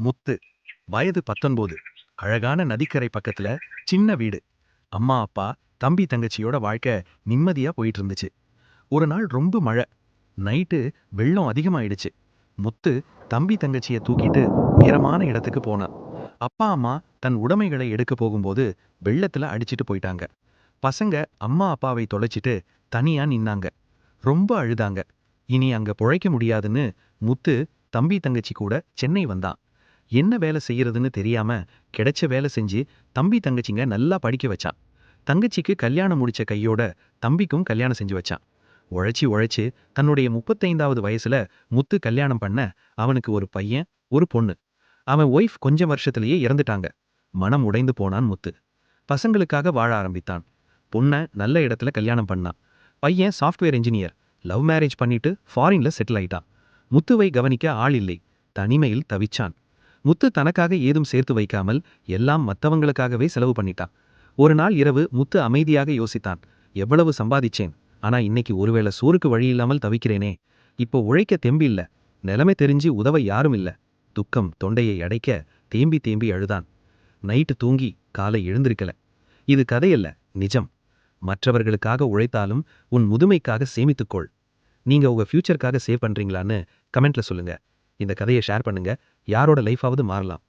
முத்து வயது 19. அழகான நதிக்கரை பக்கத்துல சின்ன வீடு. அம்மா அப்பா தம்பி தங்கச்சியோட வாழ்க்கை நிம்மதியா போயிட்டு இருந்துச்சு. ஒரு நாள் ரொம்ப மழை. நைட்டு வெள்ளம் அதிகமாயிடுச்சு. முத்து தம்பி தங்கச்சிய தூக்கிட்டு உயரமான இடத்துக்கு போனான். அப்பா அம்மா தன் உடைமைகளை எடுக்க போகும்போது வெள்ளத்துல அடிச்சிட்டு போயிட்டாங்க. பசங்க அம்மா அப்பாவை தொலைச்சிட்டு தனியா நின்னாங்க. ரொம்ப அழுதாங்க. இனி அங்க பொழைக்க முடியாதுன்னு முத்து தம்பி தங்கச்சி கூட சென்னை வந்தான். என்ன வேலை செய்யறதுன்னு தெரியாம கிடைச்ச வேலை செஞ்சு தம்பி தங்கச்சிங்க நல்லா படிக்க வச்சான். தங்கச்சிக்கு கல்யாணம் முடிச்ச கையோட தம்பிக்கும் கல்யாணம் செஞ்சு வச்சான். உழைச்சி உழைச்சு தன்னுடைய 35வது வயசுல முத்து கல்யாணம் பண்ண அவனுக்கு ஒரு பையன் ஒரு பொண்ணு. அவன் ஒய்ஃப் கொஞ்சம் வருஷத்திலேயே இறந்துட்டாங்க. மனம் உடைந்து போனான் முத்து. பசங்களுக்காக வாழ ஆரம்பித்தான். பொண்ண நல்ல இடத்துல கல்யாணம் பண்ணான். பையன் சாஃப்ட்வேர் இன்ஜினியர். லவ் மேரேஜ் பண்ணிட்டு ஃபாரின்ல செட்டில் ஆயிட்டான். முத்துவை கவனிக்க ஆள் இல்லை. தனிமையில் தவிச்சான். முத்து தனக்காக ஏதும் சேர்த்து வைக்காமல் எல்லாம் மத்தவங்களுக்காகவே செலவு பண்ணிட்டான். ஒரு நாள் இரவு முத்து அமைதியாக யோசித்தான். எவ்வளவு சம்பாதிச்சேன், ஆனா இன்னைக்கு ஒருவேளை சோறுக்கு வழி இல்லாமல் தவிக்கிறேனே. இப்போ உழைக்க தெம்பு இல்ல. நிலைமை தெரிஞ்சு உதவ யாரும் இல்ல. துக்கம் தொண்டையை அடைக்க தேம்பி தேம்பி அழுதான். நைட்டு தூங்கி காலை எழுந்திருக்கல. இது கதையல்ல, நிஜம். மற்றவர்களுக்காக உழைத்தாலும் உன் முதுமைக்காக சேமித்துக்கொள். நீங்க உங்க ஃபியூச்சருக்காக சேவ் பண்றீங்களான்னு கமெண்ட்ல சொல்லுங்க. இந்த கதையை ஷேர் பண்ணுங்க. யாரோட லைஃபாவது மாறலாம்.